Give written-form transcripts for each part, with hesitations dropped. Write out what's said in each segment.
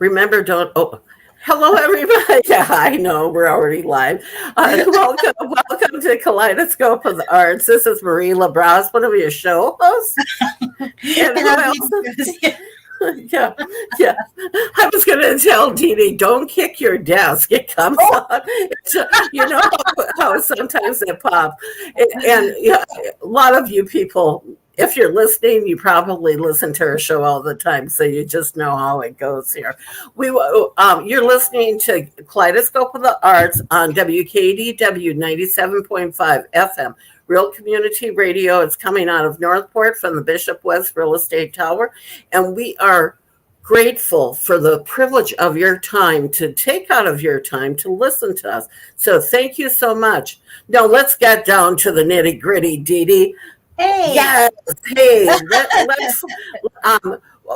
Remember, don't. Oh, hello, everybody. Yeah, I know we're already live. Welcome to Kaleidoscope of the Arts. This is Marie LaBrosse, one of your show hosts. And who else? Yeah, yeah. I was going to tell Dee Dee, don't kick your desk. It comes on. You know how sometimes they pop. And yeah, a lot of you people, if you're listening, you probably listen to our show all the time, so you just know how it goes here. You're listening to Kaleidoscope of the Arts on WKDW 97.5 FM. Real Community Radio. It's coming out of Northport from the Bishop West Real Estate Tower. And we are grateful for the privilege of your time to take out of your time to listen to us. So thank you so much. Now let's get down to the nitty gritty, Dee Dee. Hey. Yes. Hey. Let's.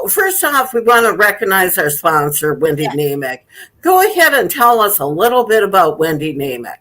First off, we want to recognize our sponsor, Wendy Namack. Go ahead and tell us a little bit about Wendy Namack.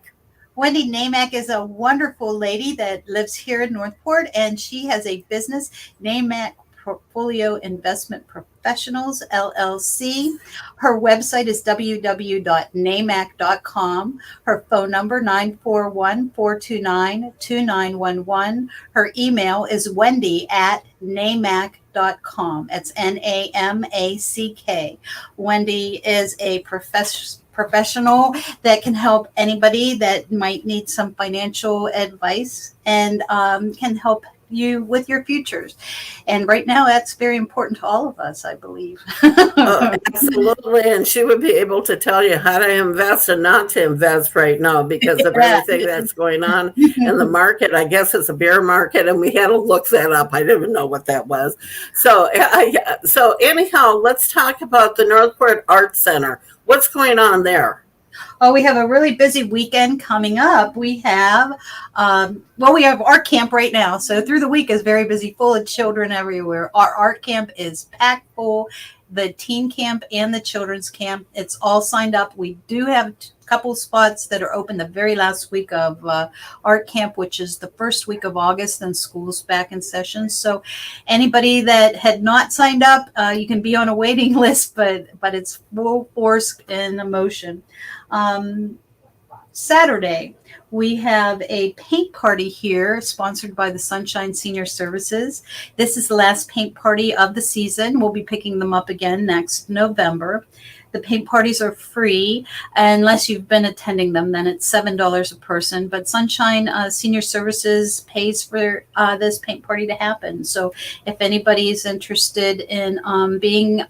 Wendy Namack is a wonderful lady that lives here in Northport, and she has a business, Namack Portfolio Investment Professionals, LLC. Her website is www.namack.com. Her phone number, 941-429-2911. Her email is wendy@namack.com. It's NAMACK. Wendy is a professional that can help anybody that might need some financial advice and can help you with your futures. And right now, that's very important to all of us, I believe. Absolutely. And she would be able to tell you how to invest and not to invest right now because of everything that's going on in the market. I guess it's a bear market, and we had to look that up. I didn't even know what that was. So anyhow, let's talk about the Northport Art Center. What's going on there? Oh, we have a really busy weekend coming up. We have art camp right now. So through the week is very busy, full of children everywhere. Our art camp is packed full. The teen camp and the children's camp, it's all signed up. We do have a couple spots that are open the very last week of art camp, which is the first week of August, and school's back in session. So anybody that had not signed up, you can be on a waiting list, but it's full force and emotion. Saturday, we have a paint party here sponsored by the Sunshine Senior Services. This is the last paint party of the season. We'll be picking them up again next November. The paint parties are free unless you've been attending them. Then it's $7 a person. But Sunshine Senior Services pays for this paint party to happen. So if anybody is interested in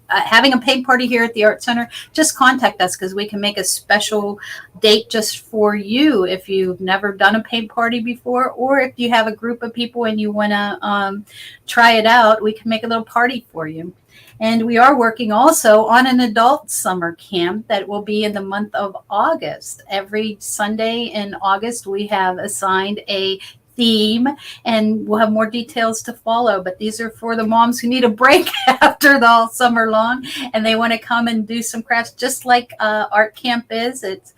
having a paint party here at the Art Center, just contact us because we can make a special date just for you if you've never done a paint party before, or if you have a group of people and you want to try it out, we can make a little party for you. And we are working also on an adult summer camp that will be in the month of August. Every Sunday in August, we have assigned a theme, and we'll have more details to follow. But these are for the moms who need a break after the all summer long, and they want to come and do some crafts, just like art camp is. It's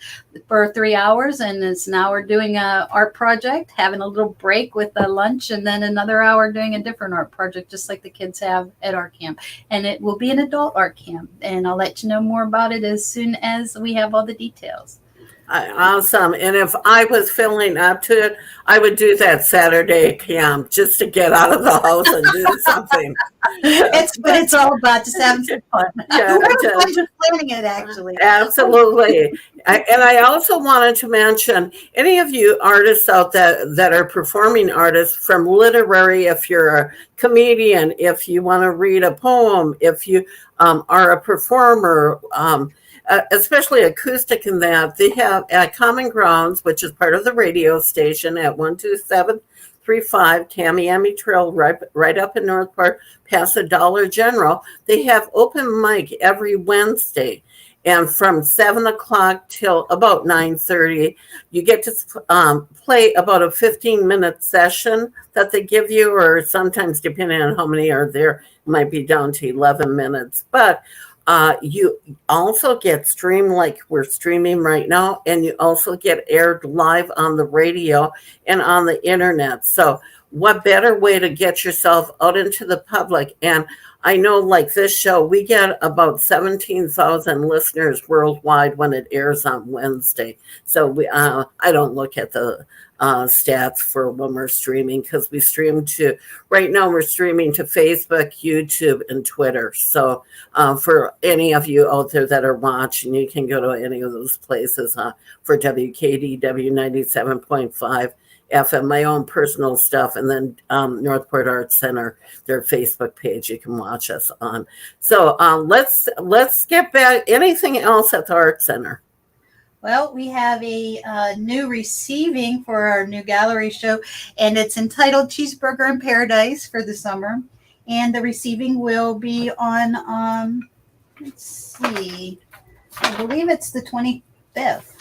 for 3 hours, and it's an hour doing a art project, having a little break with a lunch, and then another hour doing a different art project, just like the kids have at art camp. And it will be an adult art camp, and I'll let you know more about it as soon as we have all the details. Awesome. And if I was feeling up to it, I would do that Saturday camp just to get out of the house and do something. It's all about just having some fun. Yeah, I'm just planning it, actually. Absolutely. And I also wanted to mention any of you artists out there that are performing artists, from literary, if you're a comedian, if you want to read a poem, if you are a performer, especially acoustic in that, they have at Common Grounds, which is part of the radio station at 12735 Tamiami Trail, right up in Northport, past the Dollar General. They have open mic every Wednesday. And from 7 o'clock till about 9:30, you get to play about a 15-minute session that they give you, or sometimes, depending on how many are there, it might be down to 11 minutes. But you also get streamed like we're streaming right now, and you also get aired live on the radio and on the internet. So what better way to get yourself out into the public? And I know, like this show, we get about 17,000 listeners worldwide when it airs on Wednesday. So I don't look at the stats for when we're streaming, because we stream to, right now we're streaming to Facebook, YouTube, and Twitter. So for any of you out there that are watching, you can go to any of those places for WKDW 97.5 FM, my own personal stuff, and then Northport Arts Center, their Facebook page you can watch us on. So let's get back. Anything else at the Art Center? Well, we have a new receiving for our new gallery show, and it's entitled Cheeseburger in Paradise for the summer. And the receiving will be on, let's see, I believe it's the 25th.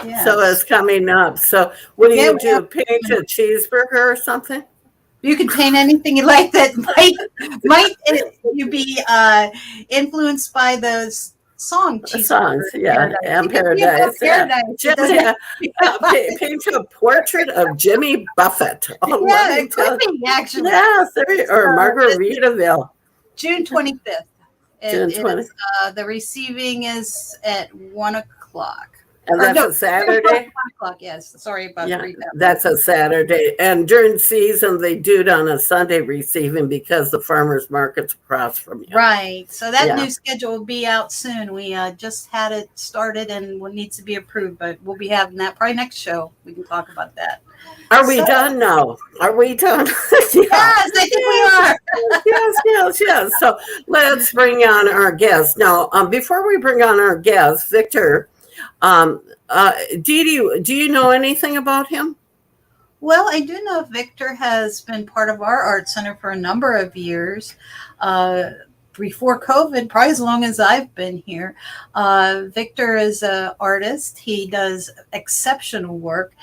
Yes. So it's coming up. So what do you do? Paint a cheeseburger or something? You can paint anything you like that might you be influenced by those songs, yeah, and Paradise. Paint a portrait of Jimmy Buffett. Oh, yeah, it could be, actually. Yes, or Margaritaville. June 25th. June 20th. The receiving is at 1 o'clock. And that's a Saturday? 1 o'clock, yes. Sorry about that. That's a Saturday. And during season, they do it on a Sunday receiving because the farmers market's across from you. Right. So that new schedule will be out soon. We just had it started and it needs to be approved, but we'll be having that probably next show. We can talk about that. Are we done now? Are we done? Yes, I think we are. Yes. So let's bring on our guest. Now, before we bring on our guest, Victor, Dee Dee, do you know anything about him? Well, I do know Victor has been part of our art center for a number of years. Before COVID, probably as long as I've been here. Victor is an artist. He does exceptional work.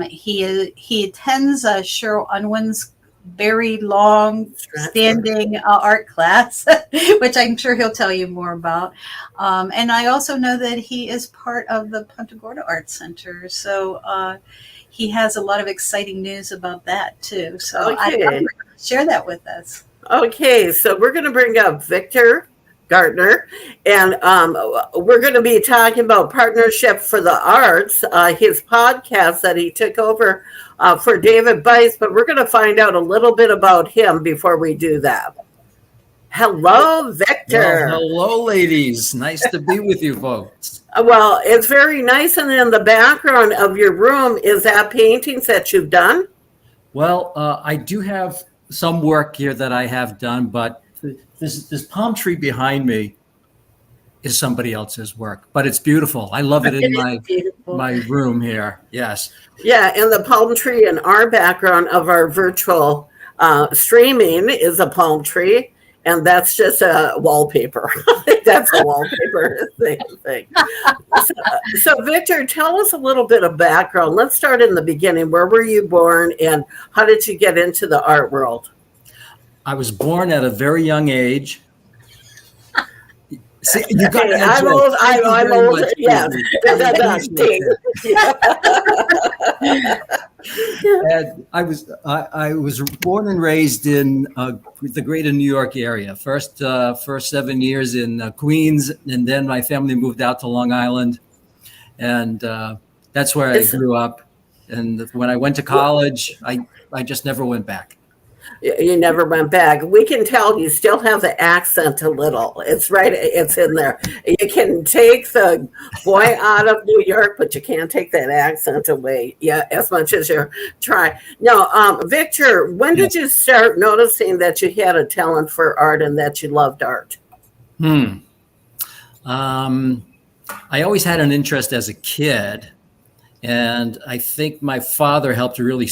He attends Cheryl Unwin's very long standing art class, which I'm sure he'll tell you more about. And I also know that he is part of the Punta Gorda Art Center. So he has a lot of exciting news about that too. So I share that with us. Okay, so we're going to bring up Victor Gartner, and we're going to be talking about Partnership for the Arts, his podcast that he took over for David Bice, but we're going to find out a little bit about him before we do that. Hello, Victor. Well, hello, ladies. Nice to be with you folks. Well, it's very nice, and in the background of your room, is that paintings that you've done? Well, I do have some work here that I have done, but this palm tree behind me is somebody else's work, but it's beautiful. I love it in my room here. Yes. Yeah, and the palm tree in our background of our virtual streaming is a palm tree, and that's just a wallpaper. That's a wallpaper thing. So, Victor, tell us a little bit of background. Let's start in the beginning. Where were you born, and how did you get into the art world? I was born at a very young age. See, you got I'm old. Yeah. And I was born and raised in the greater New York area. First 7 years in Queens, and then my family moved out to Long Island, and that's where I grew up. And when I went to college, I just never went back. You never went back. We can tell you still have the accent a little. It's right. It's in there. You can take the boy out of New York, but you can't take that accent away. Yeah, as much as you try. Now, Victor, when did you start noticing that you had a talent for art and that you loved art? I always had an interest as a kid, and I think my father helped really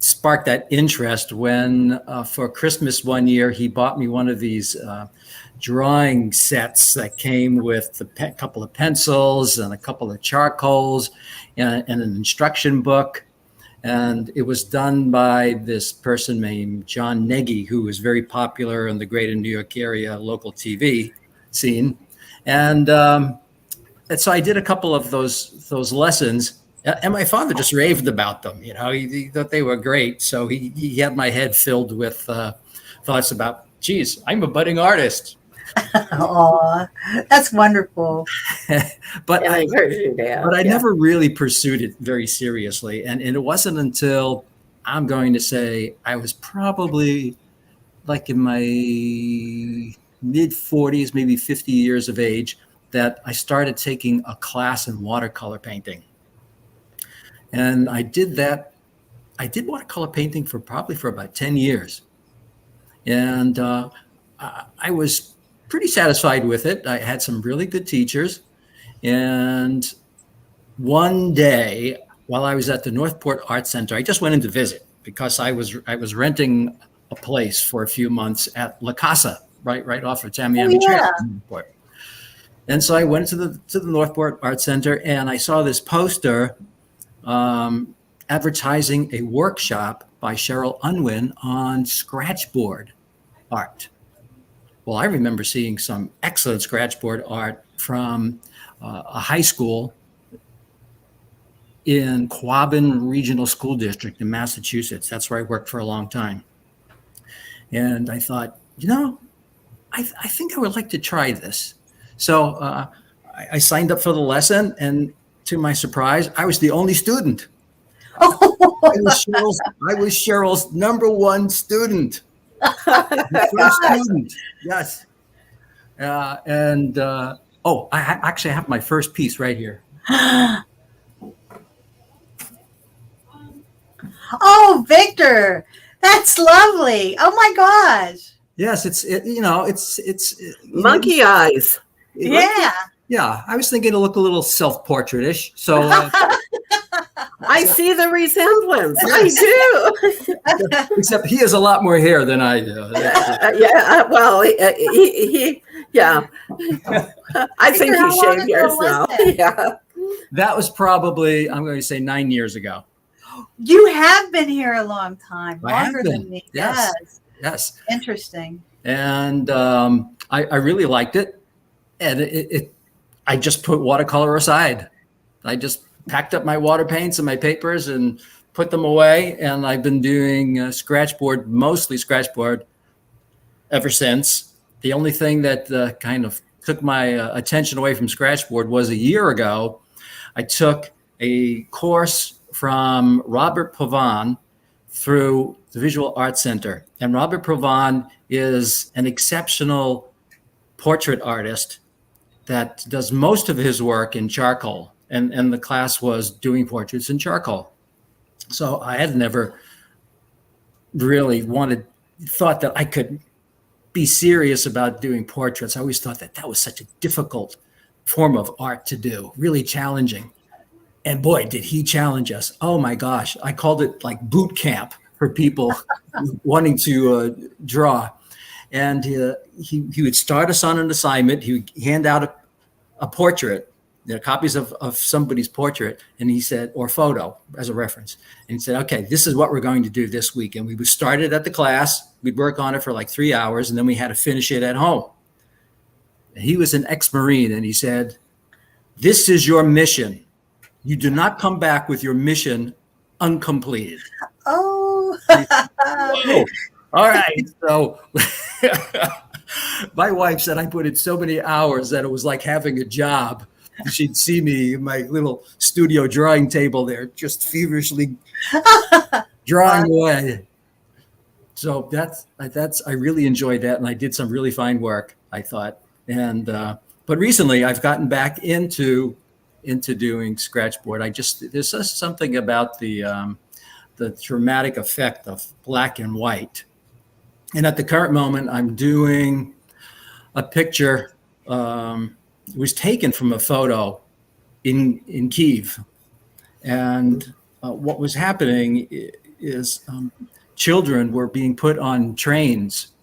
sparked that interest when for Christmas one year he bought me one of these drawing sets that came with a couple of pencils and a couple of charcoals and an instruction book, and it was done by this person named John Nagy, who was very popular in the greater New York area local TV scene, and so I did a couple of those lessons. And my father just raved about them. You know, he thought they were great. So he had my head filled with thoughts about, geez, I'm a budding artist. Oh, that's wonderful. But And I encourage you to. But I never really pursued it very seriously. And it wasn't until, I'm going to say, I was probably like in my mid 40s, maybe 50 years of age, that I started taking a class in watercolor painting. And I did watercolor painting for about 10 years. And I was pretty satisfied with it. I had some really good teachers. And one day, while I was at the Northport Art Center, I just went in to visit because I was renting a place for a few months at La Casa, right off of Tamiami Trail in Newport. And so I went to the Northport Art Center, and I saw this poster advertising a workshop by Cheryl Unwin on scratchboard art. Well, I remember seeing some excellent scratchboard art from a high school in Quabbin Regional School District in Massachusetts. That's where I worked for a long time. And I thought, I think I would like to try this. So I signed up for the lesson, and to my surprise, I was the only student. I was Cheryl's number one student. First student, yes. I actually have my first piece right here. Oh, Victor, that's lovely. Oh my gosh. Yes, it's monkey eyes. Yeah. Yeah, I was thinking to look a little self-portraitish. So I see the resemblance. I do. Except he has a lot more hair than I do. Well, he yeah. I think he shaved yours now. Yeah. That was probably, I'm going to say, 9 years ago. You have been here a long time, longer than me. Yes. Interesting. And I really liked it. And I just put watercolor aside. I just packed up my water paints and my papers and put them away. And I've been doing mostly scratchboard ever since. The only thing that kind of took my attention away from scratchboard was a year ago. I took a course from Robert Pavan through the Visual Arts Center. And Robert Pavan is an exceptional portrait artist that does most of his work in charcoal. And the class was doing portraits in charcoal. So I had never really thought that I could be serious about doing portraits. I always thought that was such a difficult form of art to do, really challenging. And boy, did he challenge us. Oh my gosh. I called it like boot camp for people wanting to draw. And he would start us on an assignment. He would hand out a portrait, copies of somebody's portrait, and he said, or photo as a reference. And he said, okay, this is what we're going to do this week. And we would start it at the class. We'd work on it for like 3 hours, and then we had to finish it at home. And he was an ex-Marine, and he said, this is your mission. You do not come back with your mission uncompleted. Oh. Whoa. All right. So my wife said I put in so many hours that it was like having a job. She'd see me in my little studio drawing table there, just feverishly drawing away. So that's I really enjoyed that, and I did some really fine work, I thought. And but recently I've gotten back into doing scratchboard. There's just something about the dramatic effect of black and white. And at the current moment, I'm doing a picture. It was taken from a photo in Kiev. And what was happening is children were being put on trains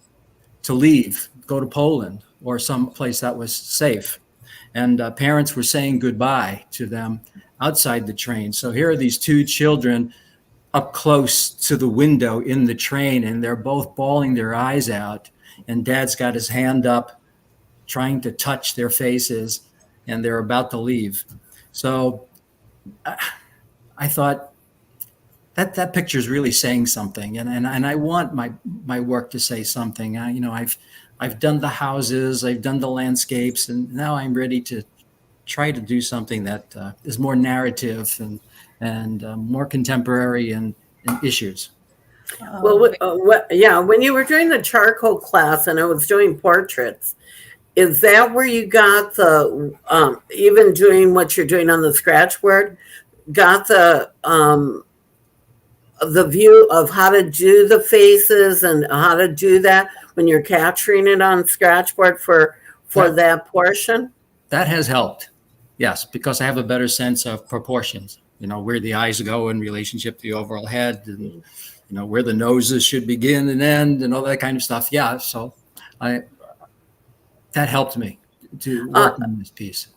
to leave, go to Poland or some place that was safe. And parents were saying goodbye to them outside the train. So here are these two children up close to the window in the train, and they're both bawling their eyes out. And dad's got his hand up, trying to touch their faces, and they're about to leave. So I thought, that picture is really saying something, and I want my work to say something. I've done the houses, I've done the landscapes, and now I'm ready to try to do something that is more narrative and more contemporary and issues. Well, Oh, yeah, when you were doing the charcoal class and I was doing portraits, is that where you got the even doing what you're doing on the scratch board, got the view of how to do the faces and how to do that when you're capturing it on scratchboard for That that portion? that has helped, yes, because I have a better sense of proportions. Where the eyes go in relationship to the overall head, and where the noses should begin and end, and all that kind of stuff. Yeah, so I that helped me to Uh, work on this piece.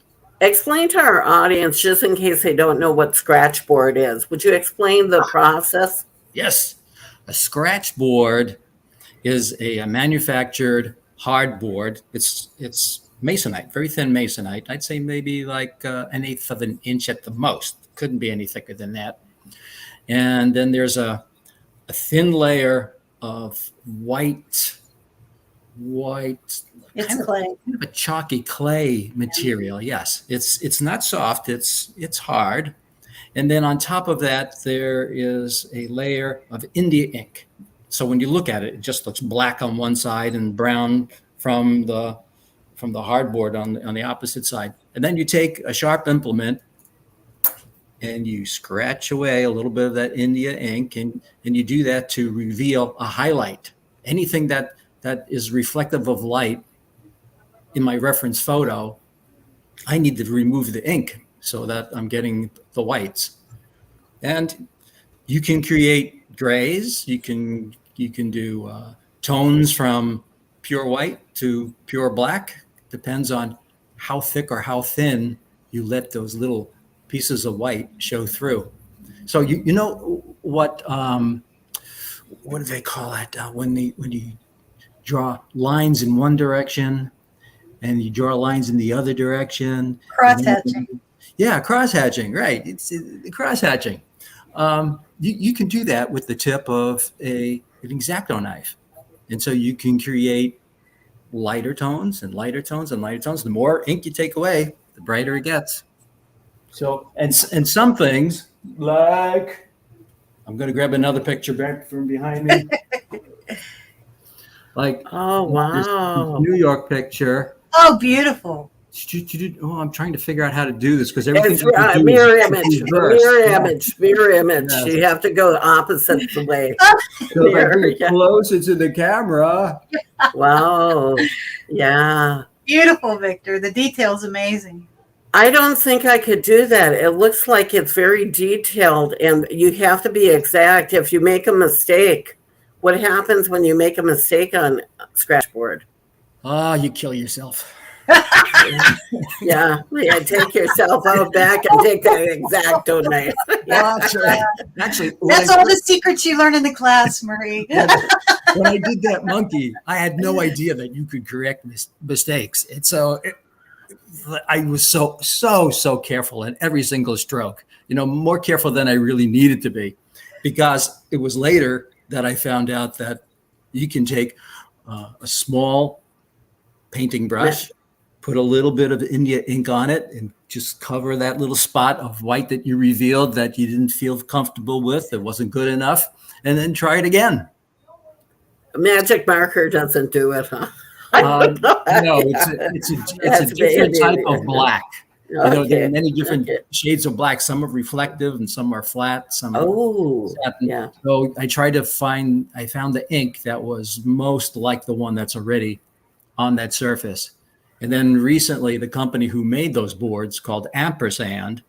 Explain to our audience, just in case they don't know what scratchboard is. Would you explain the process? Yes, a scratch board is a manufactured hardboard. It's masonite, very thin masonite. I'd say maybe like an eighth of an inch at the most. Couldn't be any thicker than that. And then there's a thin layer of white, it's kind of, clay. kind of a chalky clay material. Yes, it's not soft. It's hard. And then on top of that, there is a layer of India ink. So when you look at it, it just looks black on one side and brown from the hardboard on the opposite side. And then you take a sharp implement and you scratch away a little bit of that India ink, and you do that to reveal a highlight. Anything that is reflective of light in my reference photo, I need to remove the ink so that I'm getting the whites. And you can create grays. You can do tones from pure white to pure black. Depends on how thick or how thin you let those little pieces of white show through. So you know what do they call it when you draw lines in one direction and you draw lines in the other direction. Cross hatching. Yeah, cross hatching, right? It's cross hatching. You can do that with the tip of an X-Acto knife, and so you can create lighter tones and lighter tones and lighter tones. The more ink you take away, the brighter it gets. So, and some things like, I'm going to grab another picture back from behind me. Like, Oh, this wow. New York picture. Oh, beautiful. Oh, I'm trying to figure out how to do this because It's everything I do mirror is image, reverse. mirror Yeah. image, mirror image. Yes. You have to go opposite the way. So if I Mirror, bring it yeah. closer to the camera, Wow. Yeah. Beautiful, Victor. The detail's amazing. I don't think I could do that. It looks like it's very detailed and you have to be exact. If you make a mistake, what happens when you make a mistake on scratchboard? you kill yourself. Yeah. Take yourself out back and take that X-Acto knife. Well, actually, That's all the secrets you learn in the class, Marie. when I did that monkey, I had no idea that you could correct mistakes. And so I was so careful in every single stroke, more careful than I really needed to be, because it was later that I found out that you can take a small painting brush, put a little bit of India ink on it, and just cover that little spot of white that you revealed that you didn't feel comfortable with, that wasn't good enough, and then try it again. Magic marker doesn't do it, huh? No, it's a different type of black. There are many different shades of black. Some are reflective and some are flat. Some are satin. Yeah. So I found the ink that was most like the one that's already on that surface. And then recently, the company who made those boards, called Ampersand,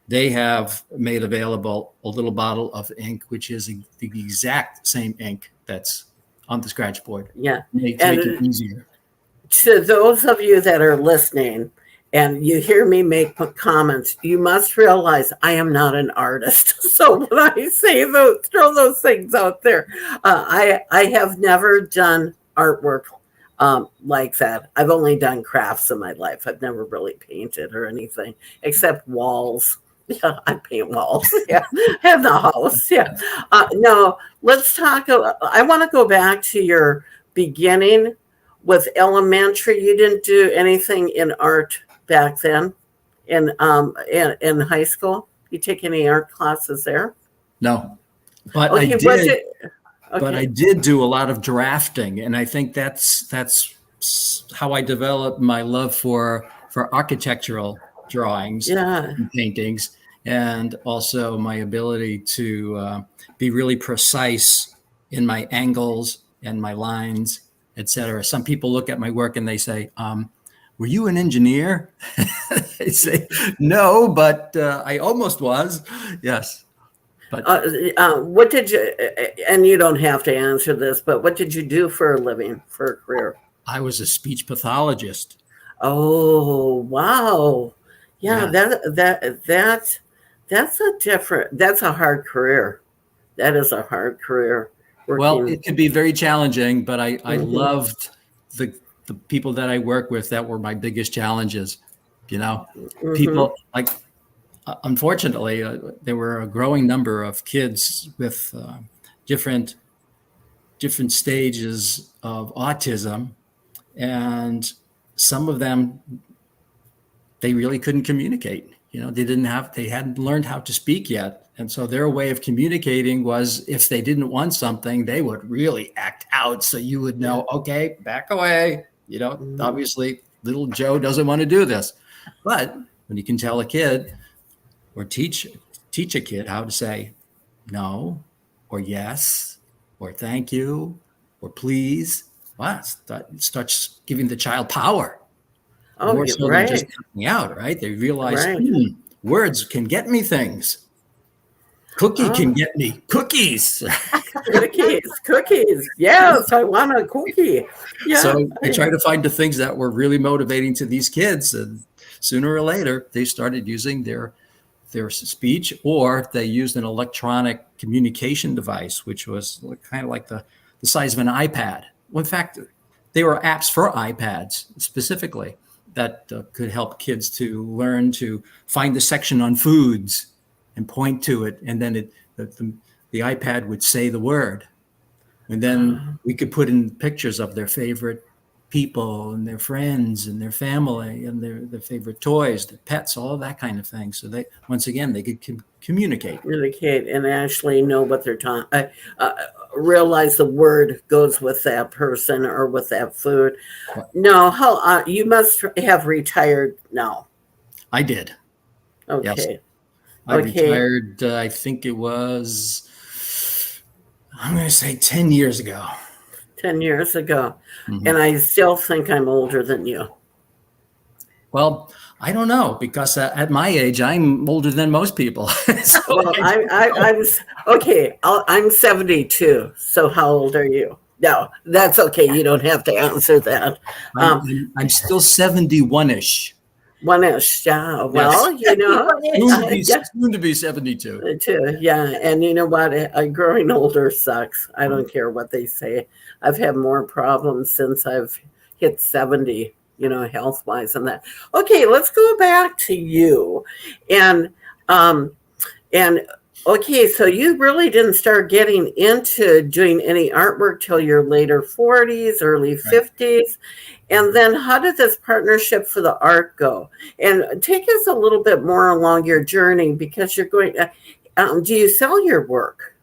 they have made available a little bottle of ink, which is the exact same ink that's on the scratch board. Yeah. To make it easier. To those of you that are listening and you hear me make comments, you must realize I am not an artist. So when I say throw those things out there, I have never done artwork like that. I've only done crafts in my life. I've never really painted or anything except walls Yeah, I paint walls. Yeah, have the house. Yeah. No, let's talk. I want to go back to your beginning with elementary. You didn't do anything in art back then, in high school. You take any art classes there? No, but I Okay, what did. did? But I Okay, did do a lot of drafting, and I think that's how I developed my love for architectural drawings yeah. and paintings, and also my ability to be really precise in my angles and my lines, etc. Some people look at my work and they say, "Were you an engineer?" I say, "No, but I almost was." Yes, but What did you? And you don't have to answer this, but what did you do for a living, for a career? I was a speech pathologist. Oh, wow. Yeah, Yeah. that's a hard career. That is a hard career Well, working. it could be very challenging, but I Mhm, loved the the people that I work with. That were my biggest challenges. You know, mhm. people like unfortunately there were a growing number of kids with different different stages of autism, and some of them they really couldn't communicate. You know, they hadn't learned how to speak yet. And so their way of communicating was if they didn't want something, they would really act out. So you would Yeah. know, okay, back away. You know, Mhm. obviously little Joe doesn't want to do this. But when you can tell a kid or teach a kid how to say no or yes or thank you or please, well, it starts giving the child power Oh, more you're so than just right, acting out, right? They realize, right. words can get me things. Cookie can Oh, get me cookies. cookies, cookies. Yes, I want a cookie. Yeah. So I try to find the things that were really motivating to these kids, and sooner or later they started using their speech, or they used an electronic communication device, which was kind of like the size of an iPad. Well, in fact, there were apps for iPads specifically that could help kids to learn to find the section on foods and point to it, and then the iPad would say the word, and then Uh, we could put in pictures of their favorite people and their friends and their family and their favorite toys, their pets, all of that kind of thing. So they, once again, they could communicate. Communicate and actually know what they're talking. Realize the word goes with that person or with that food. No, how you must have retired now. I did. Yes. Okay, I okay, retired, I think it was, I'm going to say 10 years ago. 10 years ago, and Mhm. I still think I'm older than you. Well, I don't know because at my age, I'm older than most people. So Well, I don't know. okay. I'm 72. So how old are you? No, that's okay. You don't have to answer that. I'm, Um, I'm still 71-ish. One ish. Yeah. Yes. Well, yeah, Soon to be 72. too. Yeah, and you know what? Growing older sucks. I don't care what they say. I've had more problems since I've hit 70. Health wise and that. Okay, let's go back to you, and um, And okay, so you really didn't start getting into doing any artwork till your later 40s, early Right. 50s. And then how did this partnership for the art go? And take us a little bit more along your journey because you're going, do you sell your work?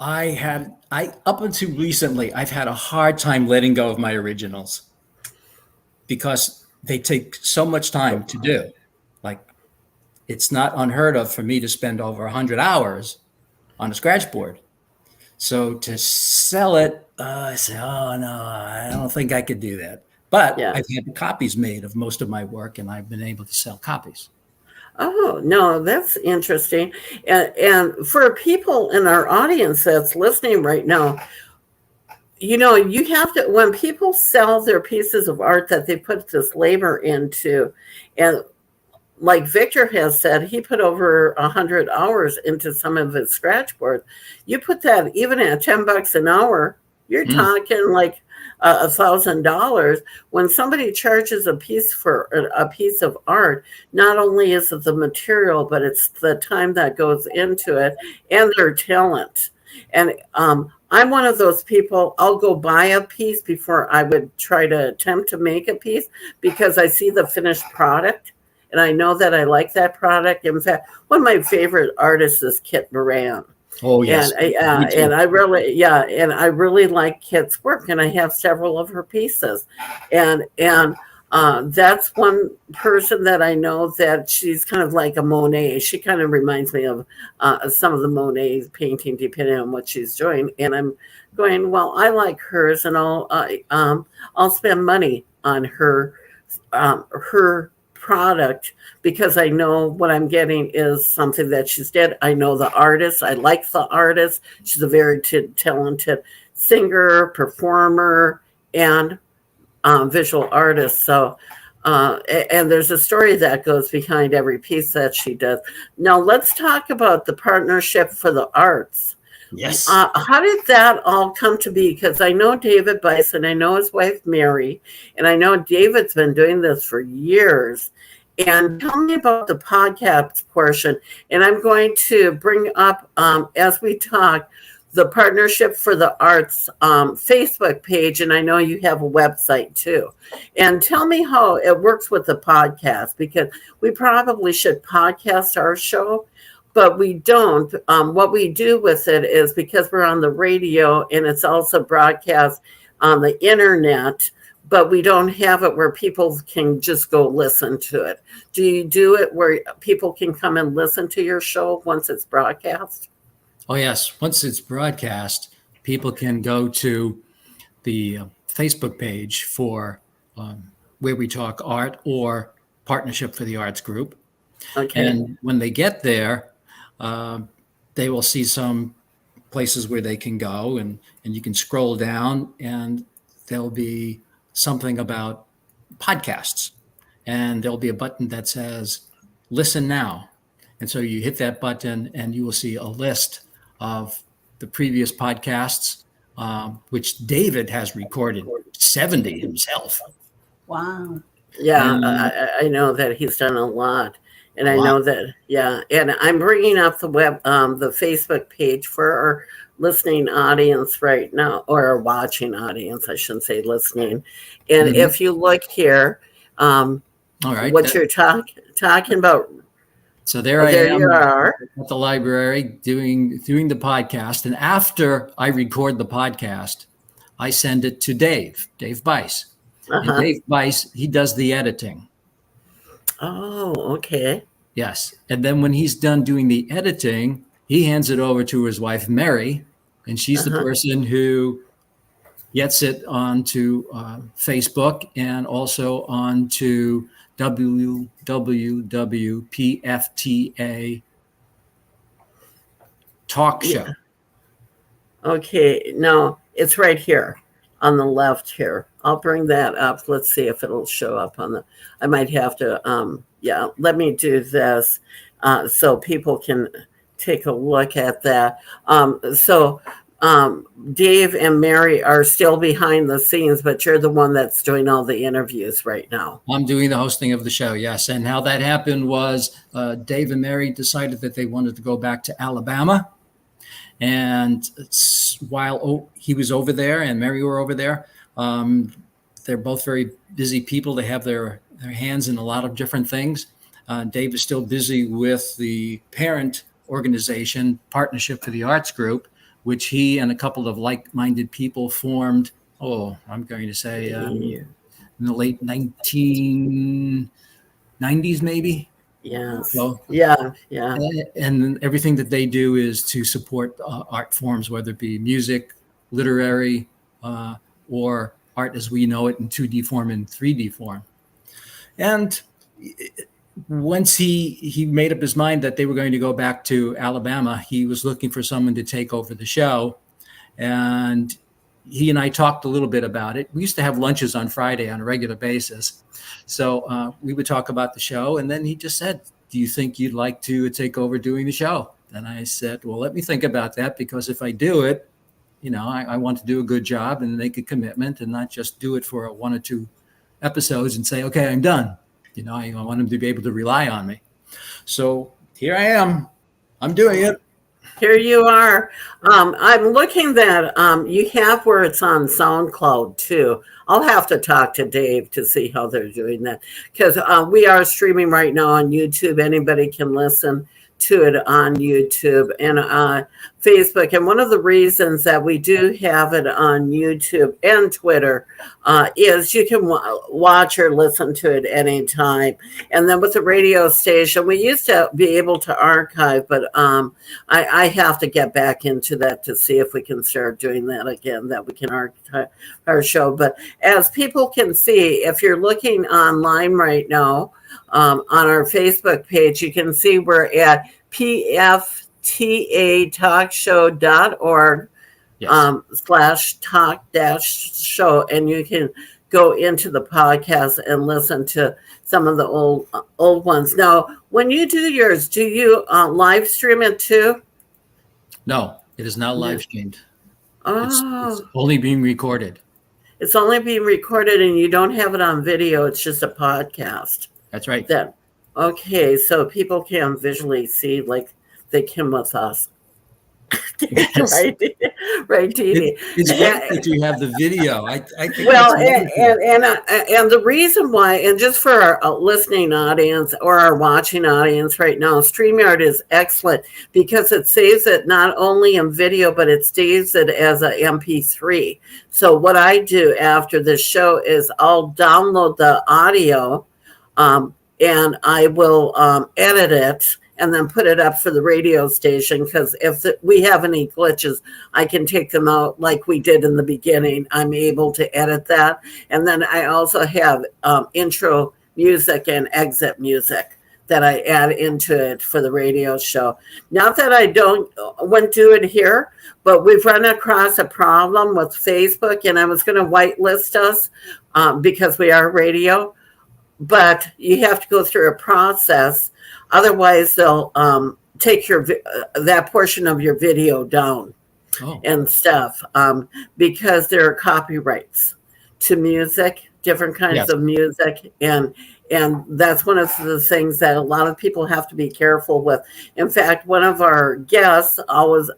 Up until recently, I've had a hard time letting go of my originals because they take so much time to do. Like, it's not unheard of for me to spend over 100 hours on a scratch board. So to sell it, I say, oh no, I don't think I could do that. But Yeah. I've had copies made of most of my work, and I've been able to sell copies. Oh, no, that's interesting. And for people in our audience that's listening right now, you have to, when people sell their pieces of art that they put this labor into, and like Victor has said, he put over 100 hours into some of his scratch boards. You put that even at $10 an hour, you're Mm, talking like $1,000. When somebody charges a piece for a piece of art, not only is it the material, but it's the time that goes into it and their talent. And I'm one of those people, I'll go buy a piece before I would try to attempt to make a piece, because I see the finished product and I know that I like that product. In fact, one of my favorite artists is Kit Moran. Oh yes, And I really like Kit's work, and I have several of her pieces, and that's one person that I know that she's kind of like a Monet. She kind of reminds me of some of the Monet painting, depending on what she's doing. And I'm going, well, I like hers, and I'll spend money on her product, because I know what I'm getting is something that she's did. I know the artist. I like the artist. She's a very talented singer, performer, and visual artist. So, and there's a story that goes behind every piece that she does. Now, let's talk about the Partnership for the Arts. Yes. How did that all come to be? Because I know David Bison, I know his wife Mary, and I know David's been doing this for years. And tell me about the podcast portion. And I'm going to bring up, as we talk, the Partnership for the Arts Facebook page. And I know you have a website too. And tell me how it works with the podcast, because we probably should podcast our show, but we don't. What we do with it is, because we're on the radio and it's also broadcast on the internet, but we don't have it where people can just go listen to it. Do you do it where people can come and listen to your show once it's broadcast? Oh yes, once it's broadcast, people can go to the Facebook page for Where We Talk Art or Partnership for the Arts Group. Okay. And when they get there, they will see some places where they can go, and you can scroll down, and there'll be something about podcasts, and there'll be a button that says listen now. And so you hit that button and you will see a list of the previous podcasts, which David has recorded 70 himself. Wow. Yeah, I know that he's done a lot. And I know that, and I'm bringing up the the Facebook page for our listening audience right now, or our watching audience, I shouldn't say listening. And if you look here, all right, what you're talking about. So there I am you are at the library doing the podcast. And after I record the podcast, I send it to Dave Bice. And Dave Bice, he does the editing. Oh, okay. Yes. And then when he's done doing the editing, he hands it over to his wife, Mary, and she's the person who gets it onto Facebook and also onto WWWPFTA talk show. Yeah. Okay. No, it's right here on the left here. I'll bring that up. Let's see if it'll show up on the, I might have to, let me do this so people can take a look at that. Dave and Mary are still behind the scenes, but you're the one that's doing all the interviews right now. I'm doing the hosting of the show, yes. And how that happened was Dave and Mary decided that they wanted to go back to Alabama. And while he was over there and Mary were over there, they're both very busy people. They have their hands in a lot of different things. Dave is still busy with the parent organization, Partnership for the Arts Group, which he and a couple of like-minded people formed, I'm going to say in the late 1990s, maybe. Yes. So, yeah. And everything that they do is to support art forms, whether it be music, literary, or art as we know it in 2D form and 3D form. And once he made up his mind that they were going to go back to Alabama, he was looking for someone to take over the show. And he and I talked a little bit about it. We used to have lunches on Friday on a regular basis. So we would talk about the show. And then he just said, do you think you'd like to take over doing the show? And I said, well, let me think about that, because if I do it, I want to do a good job and make a commitment and not just do it for 1 or 2 episodes and say, okay, I'm done. I want them to be able to rely on me. So here I am. I'm doing it. Here you are. I'm looking that you have where it's on SoundCloud too. I'll have to talk to Dave to see how they're doing that, because we are streaming right now on YouTube. Anybody can listen to it on YouTube and Facebook. And one of the reasons that we do have it on YouTube and Twitter is you can watch or listen to it anytime. And then with the radio station, we used to be able to archive, but I have to get back into that to see if we can start doing that again, that we can archive our show. But as people can see, if you're looking online right now, on our Facebook page, you can see we're at pftatalkshow.org /talk-show, and you can go into the podcast and listen to some of the old ones. Now, when you do yours, do you live stream it too? No, it is not live streamed. Oh. It's only being recorded. It's only being recorded, and you don't have it on video. It's just a podcast. That's right. Then, okay, so people can visually see like they can with us. Yes. Right, Dee Dee. It's great that you have the video. I think Well, and the reason why, and just for our listening audience or our watching audience right now, StreamYard is excellent because it saves it not only in video, but it saves it as a MP3. So what I do after this show is I'll download the audio, and I will edit it and then put it up for the radio station, because if we have any glitches, I can take them out like we did in the beginning. I'm able to edit that. And then I also have intro music and exit music that I add into it for the radio show. Not that I wouldn't do it here, but we've run across a problem with Facebook, and I was going to whitelist us because we are radio. But you have to go through a process. Otherwise, they'll take that portion of your video down and stuff, because there are copyrights to music, different kinds of music. And that's one of the things that a lot of people have to be careful with. In fact, one of our guests always,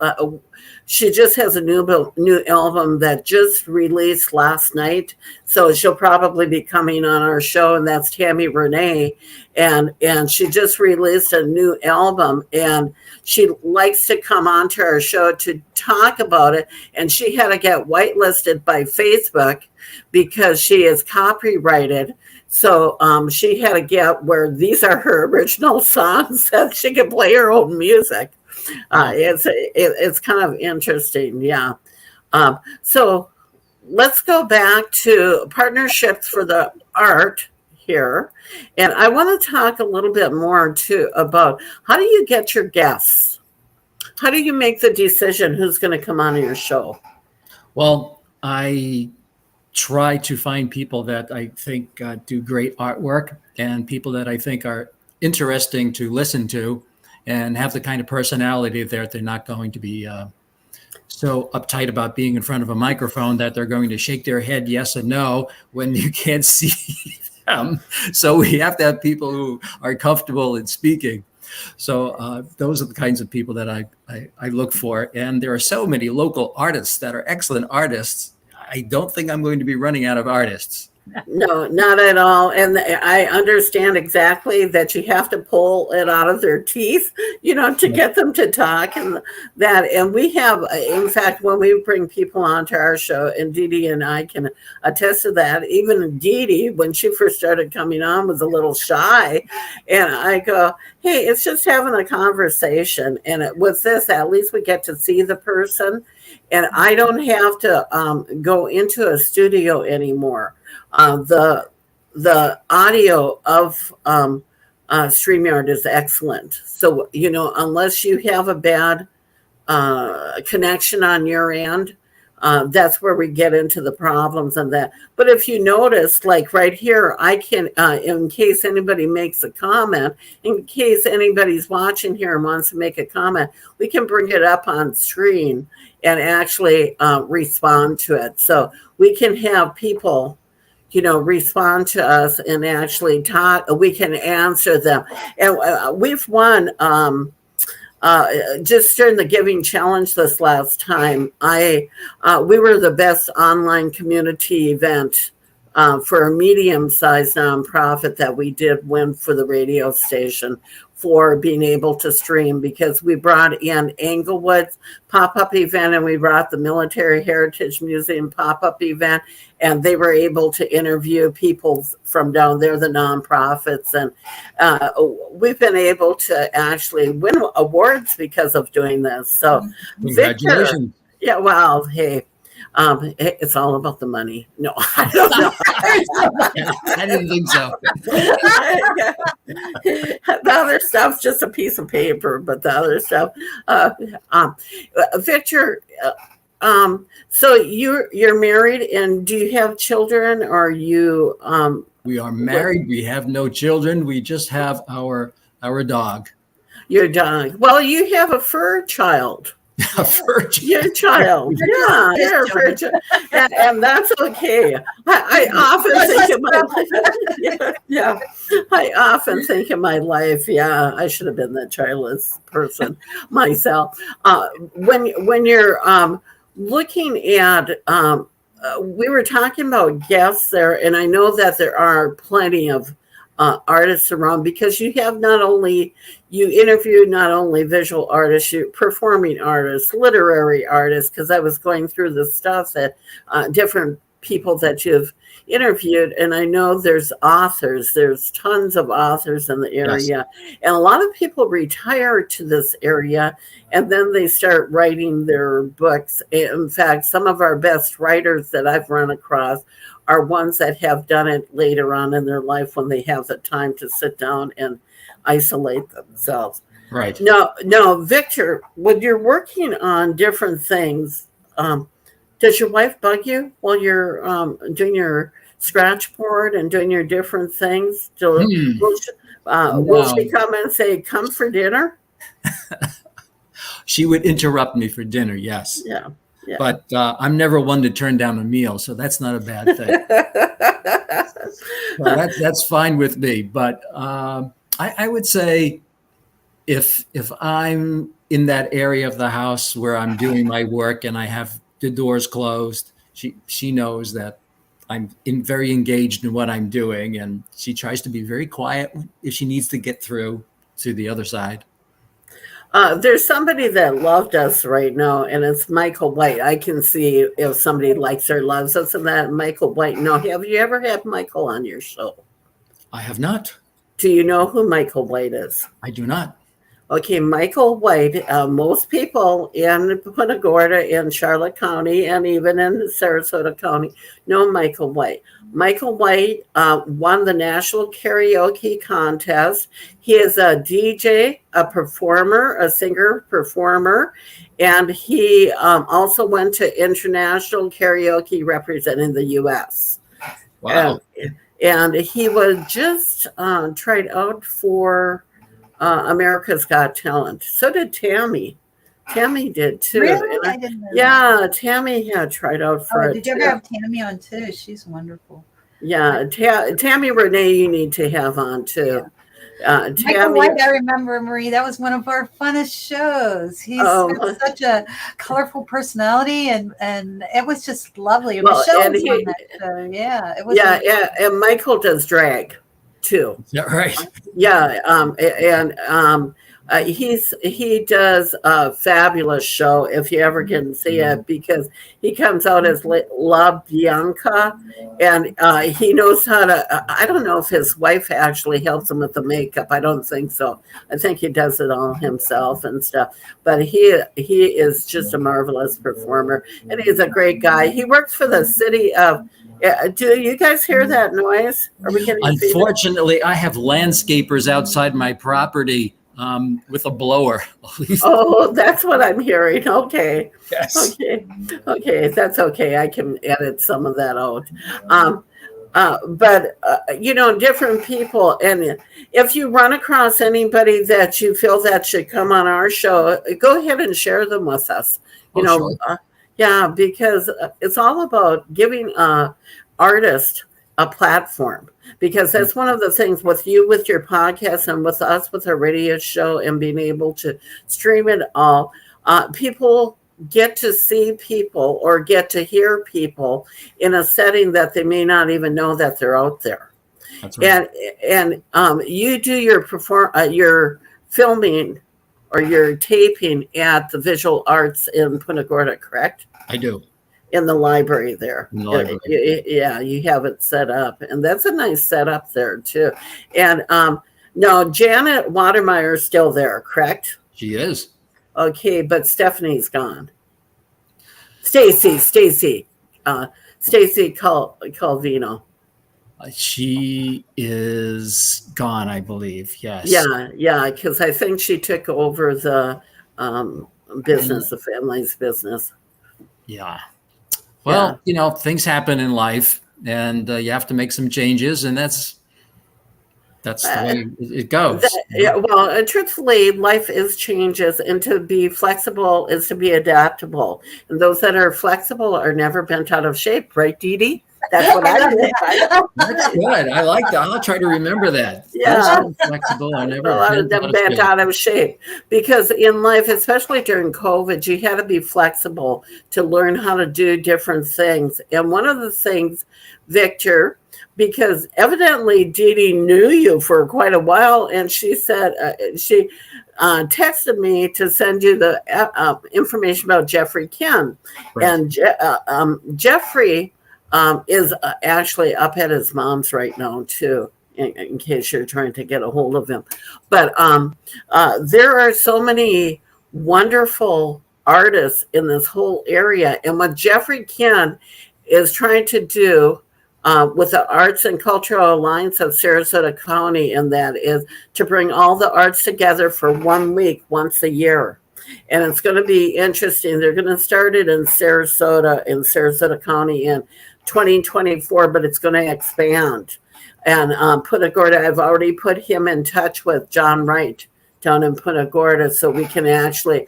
she just has a new album that just released last night. So she'll probably be coming on our show, and that's Tammy Renee. And she just released a new album, and she likes to come onto our show to talk about it. And she had to get whitelisted by Facebook because she is copyrighted. So she had to get where these are her original songs that she can play her own music. It's kind of interesting, yeah. So let's go back to partnerships for the art here. And I want to talk a little bit more too about how do you get your guests? How do you make the decision who's going to come on your show? Well, I try to find people that I think do great artwork and people that I think are interesting to listen to and have the kind of personality that they're not going to be so uptight about being in front of a microphone that they're going to shake their head yes and no when you can't see them. So we have to have people who are comfortable in speaking. So those are the kinds of people that I look for. And there are so many local artists that are excellent artists. I don't think I'm going to be running out of artists. No, not at all. And I understand exactly that you have to pull it out of their teeth, to get them to talk and that. And we have, in fact, when we bring people onto our show, and Dee Dee and I can attest to that, even Dee Dee, when she first started coming on, was a little shy. And I go, hey, it's just having a conversation. And with this, at least we get to see the person. And I don't have to go into a studio anymore. The audio of StreamYard is excellent. So, unless you have a bad connection on your end, that's where we get into the problems and that. But if you notice, like right here, I can, in case anybody makes a comment, in case anybody's watching here and wants to make a comment, we can bring it up on screen and actually respond to it. So we can have people, respond to us and actually talk. We can answer them. And we've won just during the Giving Challenge this last time. We were the best online community event for a medium-sized nonprofit that we did win for the radio station for being able to stream, because we brought in Englewood's pop-up event and we brought the Military Heritage Museum pop-up event, and they were able to interview people from down there, the nonprofits, and we've been able to actually win awards because of doing this. So congratulations. Victor, yeah, well, hey, it's all about the money. No, I don't know. I didn't think so. The other stuff's just a piece of paper, but the other stuff, Victor. So you're married, and do you have children? Or are you? We are married. We have no children. We just have our dog. Your dog. Well, you have a fur child. A fur child. Your child, yeah, you're a fur child, and that's okay. I often think of my I often think of my life. Yeah, I should have been that childless person myself. When you're looking at, we were talking about guests there, and I know that there are plenty of artists around, because you interview not only visual artists, you performing artists, literary artists, because I was going through the stuff that different people that you've interviewed, and I know there's tons of authors in the area. Yes. And a lot of people retire to this area and then they start writing their books. In fact, some of our best writers that I've run across are ones that have done it later on in their life, when they have the time to sit down and isolate themselves. Right. No, Victor, when you're working on different things, does your wife bug you while you're doing your scratch board and doing your different things? Will she come and say, "Come for dinner"? She would interrupt me for dinner, yes. Yeah. But I'm never one to turn down a meal, so that's not a bad thing. Well, that's fine with me. But I would say if I'm in that area of the house where I'm doing my work and I have the doors closed, she knows that I'm very engaged in what I'm doing, and she tries to be very quiet if she needs to get through to the other side. There's somebody that loved us right now, and it's Michael White. I can see if somebody likes or loves us, and that Michael White. No, have you ever had Michael on your show? I have not. Do you know who Michael White is? I do not. Okay, Michael White, most people in Punta Gorda, in Charlotte County, and even in Sarasota County know Michael White. Michael White won the National Karaoke Contest. He is a DJ, a performer, a singer-performer, and he also went to international karaoke representing the U.S. Wow. And he was just tried out for America's Got Talent. So did Tammy. Tammy did too. Really? I didn't know that. Tammy had tried out for it. Did you ever have Tammy on too? She's wonderful. Yeah, Tammy Renee, you need to have on too. Tammy, Michael White, I remember, Marie. That was one of our funnest shows. He's got such a colorful personality, and it was just lovely. Michelle was on that show. Yeah, it was. Yeah, and Michael does drag too. Is that right? Yeah, he does a fabulous show if you ever can see it, because he comes out as La Bianca, and he knows how to. I don't know if his wife actually helps him with the makeup. I don't think so. I think he does it all himself and stuff. But he is just a marvelous performer, and he's a great guy. He works for the city of. Do you guys hear that noise? Are we getting? Unfortunately, I have landscapers outside my property with a blower. Oh, that's what I'm hearing. Okay. Yes. Okay. That's okay. I can edit some of that out. But different people, and if you run across anybody that you feel that should come on our show, go ahead and share them with us. Sure. Yeah, because it's all about giving artists a platform, because that's one of the things with you, with your podcast, and with us with our radio show, and being able to stream it all. People get to see people or get to hear people in a setting that they may not even know that they're out there. That's right. And you do your filming or your taping at the Visual Arts in Punta Gorda, correct? I do. In the library there. In the library. Yeah, you have it set up. And that's a nice setup there, too. And no, Janet Watermeyer is still there, correct? She is. Okay, but Stephanie's gone. Stacy Calvino. She is gone, I believe. Yes. Yeah, because I think she took over the business, the family's business. Yeah. Well, things happen in life, and you have to make some changes, and that's the way it goes. Well, and truthfully, life is changes, and to be flexible is to be adaptable. And those that are flexible are never bent out of shape, right, Dee Dee? That's what I did. That's good. I like that. I'll try to remember that. Yeah. Flexible. I never a lot of them bent out of shape, because in life, especially during COVID, you had to be flexible to learn how to do different things. And one of the things, Victor, because evidently Dee Dee knew you for quite a while, and she said she texted me to send you the information about Jeffrey Ken. Right. And Jeffrey is actually up at his mom's right now, too, in case you're trying to get a hold of him. But there are so many wonderful artists in this whole area. And what Jeffrey Ken is trying to do with the Arts and Cultural Alliance of Sarasota County, and that is to bring all the arts together for 1 week, once a year. And it's going to be interesting. They're going to start it in Sarasota County in 2024, but it's going to expand. And Punta Gorda, I've already put him in touch with John Wright down in Punta Gorda, so we can actually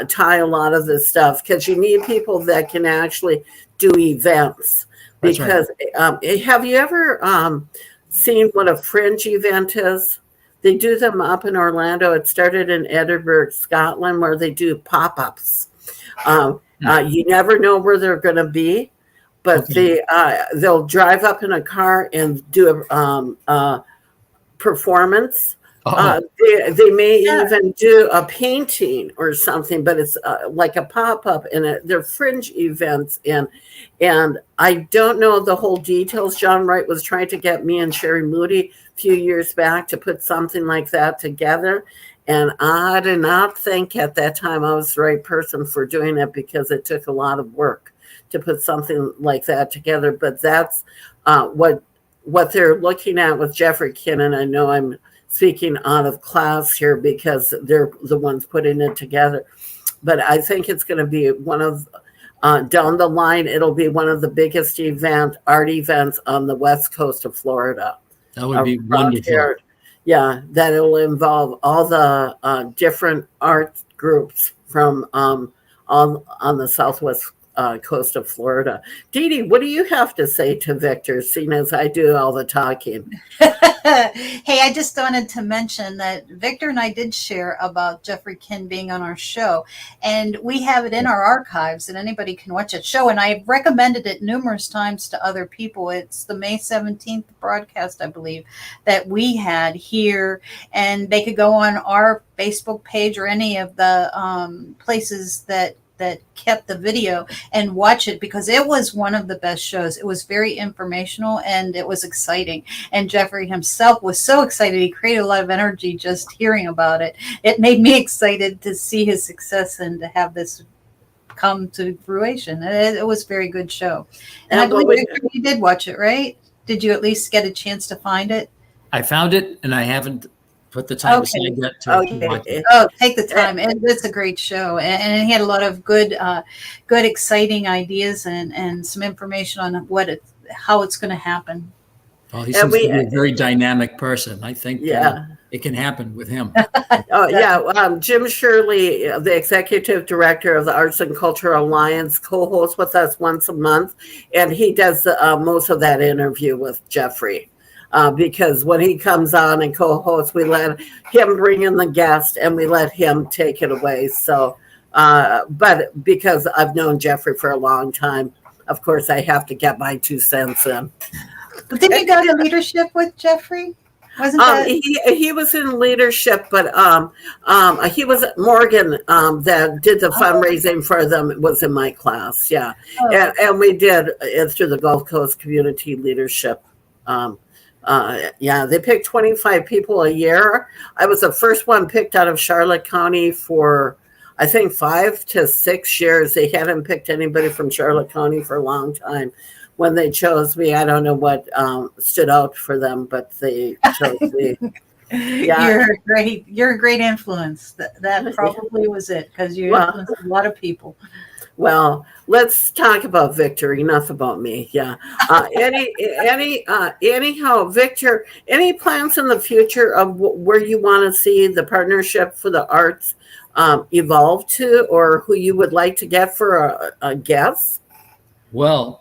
tie a lot of this stuff, because you need people that can actually do events. That's because right. Have you ever seen what a fringe event is? They do them up in Orlando. It started in Edinburgh, Scotland, where they do pop-ups. You never know where they're going to be, but they'll drive up in a car and do a performance. They may even do a painting or something, but it's like a pop-up, and they're fringe events. And I don't know the whole details. John Wright was trying to get me and Sherry Moody a few years back to put something like that together. And I did not think at that time I was the right person for doing it, because it took a lot of work to put something like that together. But that's what they're looking at with Jeffrey Kinnan. I know I'm speaking out of class here because they're the ones putting it together. But I think it's going to be one of, down the line, it'll be one of the biggest art events on the west coast of Florida. That would be wonderful. Here. Yeah, that it will involve all the different art groups from on the southwest coast of Florida. Dee Dee, what do you have to say to Victor, seeing as I do all the talking? Hey, I just wanted to mention that Victor and I did share about Jeffrey Ken being on our show, and we have it in our archives, and anybody can watch it show. And I've recommended it numerous times to other people. It's the May 17th broadcast, I believe, that we had here, and they could go on our Facebook page or any of the places that kept the video and watch it, because it was one of the best shows. It was very informational and it was exciting. And Jeffrey himself was so excited. He created a lot of energy just hearing about it. It made me excited to see his success and to have this come to fruition. It was a very good show. And I believe Victor, you did watch it, right? Did you at least get a chance to find it? I found it, and I haven't put the time Okay. aside to watch Okay. it. Oh, take the time. It's a great show, and he had a lot of good, exciting ideas and some information on how it's going to happen. Well, he And seems to we, be a very dynamic person. I think yeah. it can happen with him. Oh, yeah. Jim Shirley, the executive director of the Arts and Cultural Alliance, co-hosts with us once a month, and he does most of that interview with Jeffrey. Because when he comes on and co-hosts, we let him bring in the guest and we let him take it away. So, but because I've known Jeffrey for a long time, of course, I have to get my 2 cents in. But didn't you go to leadership with Jeffrey? Wasn't that? He was in leadership, but he was Morgan that did the fundraising for them was in my class, yeah, and we did it through the Gulf Coast Community Leadership. Yeah, they picked 25 people a year. I was the first one picked out of Charlotte County for, I think, 5 to 6 years. They hadn't picked anybody from Charlotte County for a long time. When they chose me, I don't know what stood out for them, but they chose me. Yeah. You're a great influence. That probably was it, because you influenced a lot of people. Well, let's talk about Victor. Enough about me. Yeah. Anyhow, Victor, any plans in the future of where you want to see the partnership for the arts evolve to, or who you would like to get for a guest? Well,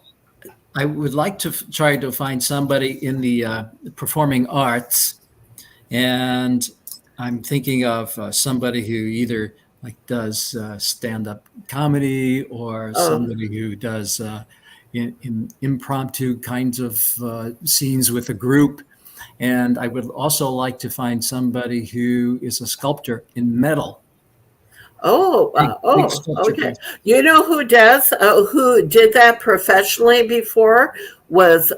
I would like to try to find somebody in the performing arts, and I'm thinking of somebody who either does stand-up comedy or somebody who does in impromptu kinds of scenes with a group. And I would also like to find somebody who is a sculptor in metal. Okay. You know who does? Who did that professionally before was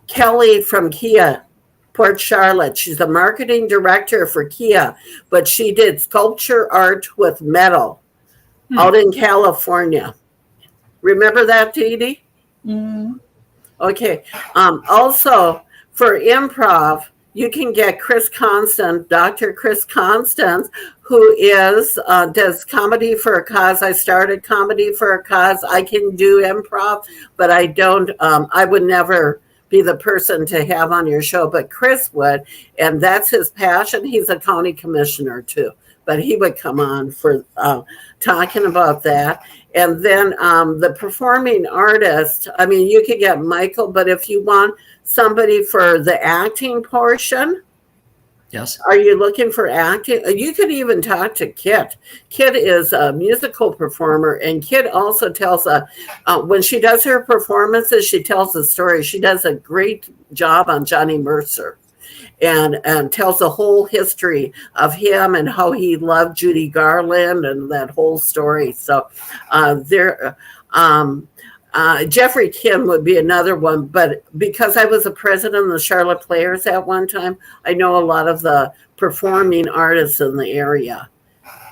Kelly from Kia, Port Charlotte. She's the marketing director for Kia, but she did sculpture art with metal out in California. Remember that, Dee Dee? Mm-hmm. Okay. Also, for improv, you can get Chris Constant, Dr. Chris Constant, who does comedy for a cause. I started comedy for a cause. I can do improv, but I don't. I would never be the person to have on your show, but Chris would, and that's his passion. He's a county commissioner too, but he would come on for talking about that. And then the performing artist, I mean, you could get Michael, but if you want somebody for the acting portion, yes. Are you looking for acting? You could even talk to Kit. Kit is a musical performer, and Kit also tells when she does her performances, she tells a story. She does a great job on Johnny Mercer, and tells the whole history of him and how he loved Judy Garland and that whole story. So Jeffrey Kim would be another one, but because I was a president of the Charlotte Players at one time, I know a lot of the performing artists in the area.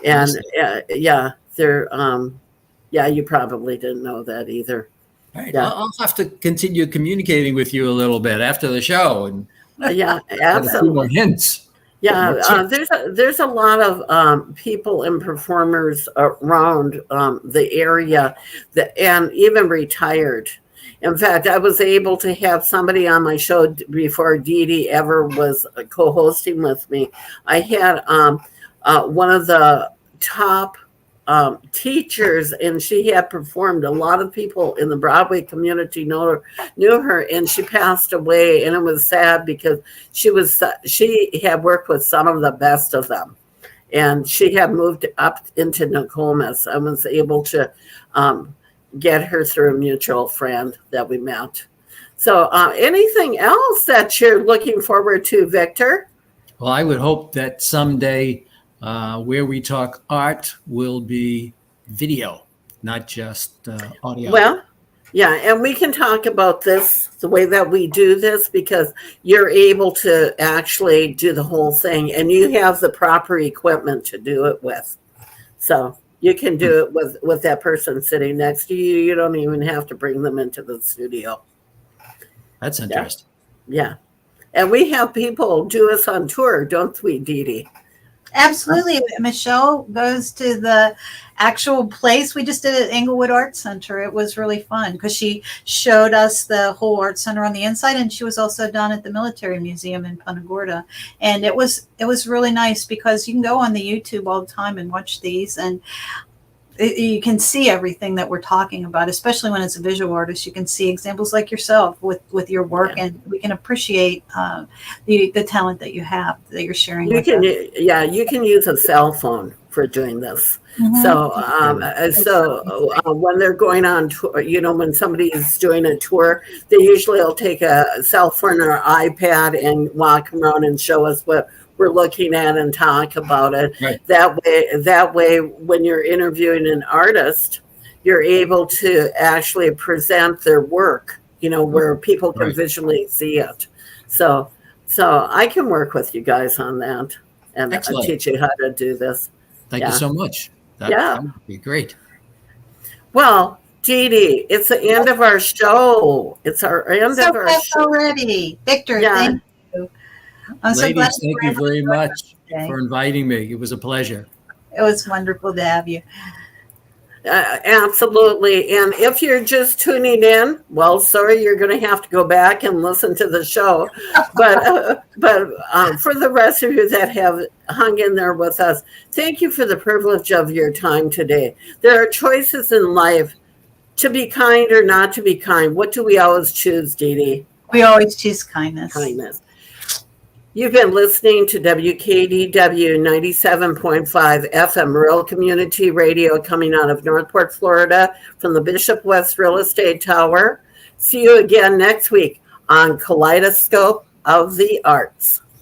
And you probably didn't know that either. All right. Yeah. I'll have to continue communicating with you a little bit after the show and yeah, get a few absolutely. more hints. Yeah, there's a lot of people and performers around the area and even retired. In fact, I was able to have somebody on my show before Dee Dee ever was co-hosting with me. I had one of the top teachers, and she had performed. A lot of people in the Broadway community knew her, and she passed away, and it was sad because she had worked with some of the best of them, and she had moved up into Nokomis. I was able to get her through a mutual friend that we met. So anything else that you're looking forward to, Victor? Well, I would hope that someday where we talk art will be video, not just audio. Well, yeah, and we can talk about this, the way that we do this, because you're able to actually do the whole thing, and you have the proper equipment to do it with. So you can do it with that person sitting next to you. You don't even have to bring them into the studio. That's interesting. Yeah. And we have people do us on tour, don't we, Dee Dee? Absolutely. Michelle goes to the actual place. We just did it at Englewood Art Center. It was really fun because she showed us the whole art center on the inside, and she was also down at the Military Museum in Punta Gorda. And it was really nice because you can go on the YouTube all the time and watch these, and you can see everything that we're talking about, especially when it's a visual artist. You can see examples like yourself with your work, and we can appreciate the talent that you have that you're sharing. You can use a cell phone for doing this. Mm-hmm. So when they're going on tour, when somebody is doing a tour, they usually will take a cell phone or iPad and walk around and show us what we're looking at and talk about it. Right. That way, when you're interviewing an artist, you're able to actually present their work, where people can visually see it. So I can work with you guys on that and teach you how to do this. Thank you so much. That would be great. Well, Dee Dee, it's the end of our show. It's our end of our show already. Victor, thank you. I'm so glad. Ladies, thank you very much for inviting me. It was a pleasure. It was wonderful to have you. Absolutely. And if you're just tuning in, well, sorry, you're going to have to go back and listen to the show. But for the rest of you that have hung in there with us, thank you for the privilege of your time today. There are choices in life to be kind or not to be kind. What do we always choose, Dee Dee? We always choose kindness. Kindness. You've been listening to WKDW 97.5 FM Rural Community Radio coming out of Northport, Florida from the Bishop West Real Estate Tower. See you again next week on Kaleidoscope of the Arts.